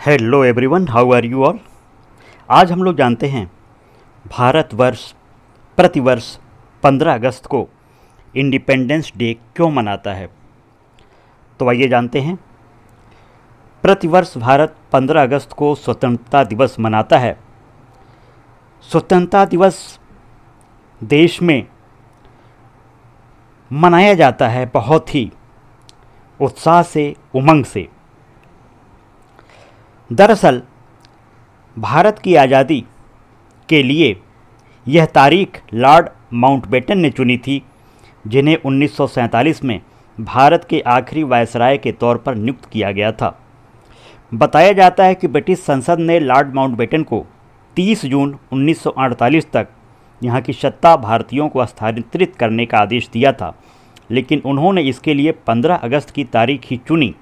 Hello everyone, how are you all. आज हम लोग जानते हैं भारतवर्ष प्रतिवर्ष 15 अगस्त को इंडिपेंडेंस डे क्यों मनाता है। तो आइए जानते हैं। प्रतिवर्ष भारत 15 अगस्त को स्वतंत्रता दिवस मनाता है। स्वतंत्रता दिवस देश में मनाया जाता है बहुत ही उत्साह से, उमंग से। दरअसल भारत की आज़ादी के लिए यह तारीख लॉर्ड माउंटबेटन ने चुनी थी, जिन्हें 1947 में भारत के आखिरी वायसराय के तौर पर नियुक्त किया गया था। बताया जाता है कि ब्रिटिश संसद ने लॉर्ड माउंटबेटन को 30 जून 1948 तक यहाँ की सत्ता भारतीयों को हस्तांतरित करने का आदेश दिया था, लेकिन उन्होंने इसके लिए 15 अगस्त की तारीख ही चुनी।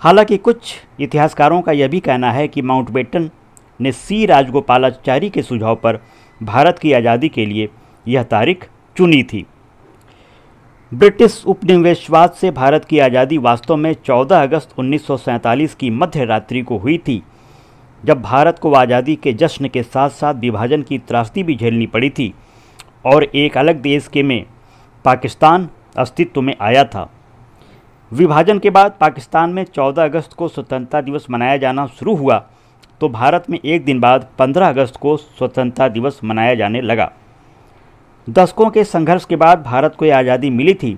हालांकि कुछ इतिहासकारों का यह भी कहना है कि माउंटबेटन ने सी राजगोपालाचारी के सुझाव पर भारत की आज़ादी के लिए यह तारीख चुनी थी। ब्रिटिश उपनिवेशवाद से भारत की आज़ादी वास्तव में 14 अगस्त 1947 की मध्य रात्रि को हुई थी, जब भारत को आज़ादी के जश्न के साथ साथ विभाजन की त्रासदी भी झेलनी पड़ी थी और एक अलग देश के में पाकिस्तान अस्तित्व में आया था। विभाजन के बाद पाकिस्तान में 14 अगस्त को स्वतंत्रता दिवस मनाया जाना शुरू हुआ, तो भारत में एक दिन बाद 15 अगस्त को स्वतंत्रता दिवस मनाया जाने लगा। दशकों के संघर्ष के बाद भारत को यह आज़ादी मिली थी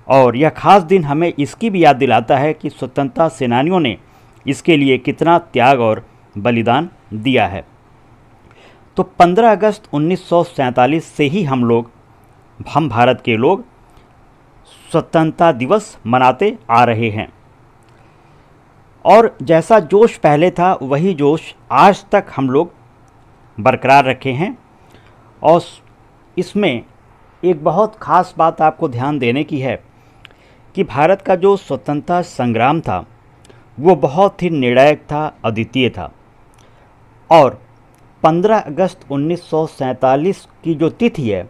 और यह खास दिन हमें इसकी भी याद दिलाता है कि स्वतंत्रता सेनानियों ने इसके लिए कितना त्याग और बलिदान दिया है। तो 15 अगस्त 1947 से ही हम भारत के लोग स्वतंत्रता दिवस मनाते आ रहे हैं और जैसा जोश पहले था वही जोश आज तक हम लोग बरकरार रखे हैं। और इसमें एक बहुत ख़ास बात आपको ध्यान देने की है कि भारत का जो स्वतंत्रता संग्राम था वो बहुत ही निर्णायक था, अद्वितीय था। और 15 अगस्त 1947 की जो तिथि है,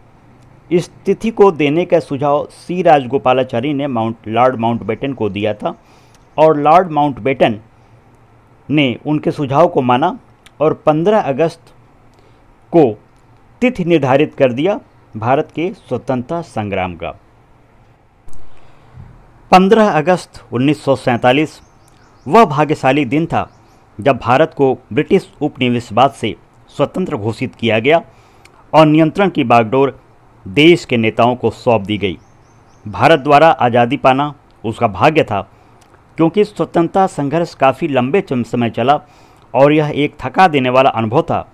इस तिथि को देने का सुझाव सी राजगोपालाचारी ने लॉर्ड माउंटबेटन को दिया था और लॉर्ड माउंटबेटन ने उनके सुझाव को माना और 15 अगस्त को तिथि निर्धारित कर दिया भारत के स्वतंत्रता संग्राम का। 15 अगस्त 1947 वह भाग्यशाली दिन था जब भारत को ब्रिटिश उपनिवेशवाद से स्वतंत्र घोषित किया गया और नियंत्रण की बागडोर देश के नेताओं को सौंप दी गई। भारत द्वारा आज़ादी पाना उसका भाग्य था, क्योंकि स्वतंत्रता संघर्ष काफ़ी लंबे समय चला और यह एक थका देने वाला अनुभव था,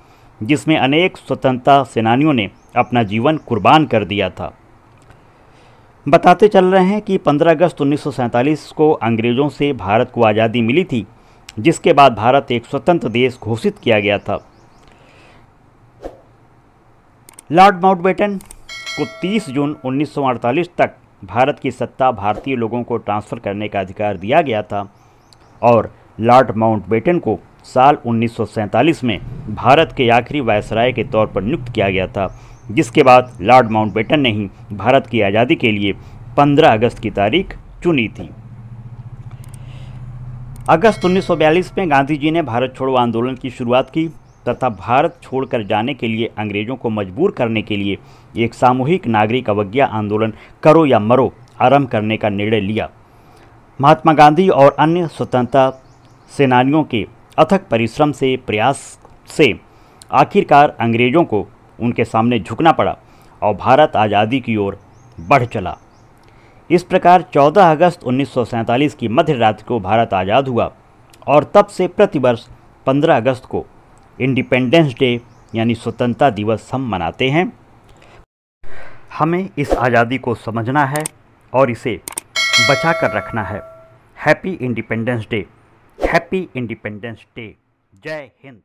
जिसमें अनेक स्वतंत्रता सेनानियों ने अपना जीवन कुर्बान कर दिया था। बताते चल रहे हैं कि 15 अगस्त 1947 को अंग्रेज़ों से भारत को आज़ादी मिली थी, जिसके बाद भारत एक स्वतंत्र देश घोषित किया गया था। लॉर्ड माउंटबेटन को 30 जून 1948 तक भारत की सत्ता भारतीय लोगों को ट्रांसफ़र करने का अधिकार दिया गया था और लॉर्ड माउंटबेटन को साल 1947 में भारत के आखिरी वायसराय के तौर पर नियुक्त किया गया था, जिसके बाद लॉर्ड माउंटबेटन ने ही भारत की आज़ादी के लिए 15 अगस्त की तारीख चुनी थी। अगस्त 1942 में गांधी जी ने भारत छोड़ो आंदोलन की शुरुआत की तथा भारत छोड़कर जाने के लिए अंग्रेज़ों को मजबूर करने के लिए एक सामूहिक नागरिक अवज्ञा आंदोलन करो या मरो आरंभ करने का निर्णय लिया। महात्मा गांधी और अन्य स्वतंत्रता सेनानियों के अथक परिश्रम से, प्रयास से आखिरकार अंग्रेज़ों को उनके सामने झुकना पड़ा और भारत आज़ादी की ओर बढ़ चला। इस प्रकार 14 अगस्त 1947 की मध्य रात्रि को भारत आज़ाद हुआ और तब से प्रतिवर्ष 15 अगस्त को इंडिपेंडेंस डे यानी स्वतंत्रता दिवस हम मनाते हैं। हमें इस आज़ादी को समझना है और इसे बचा कर रखना है। Happy independence day, happy independence day. जय हिंद।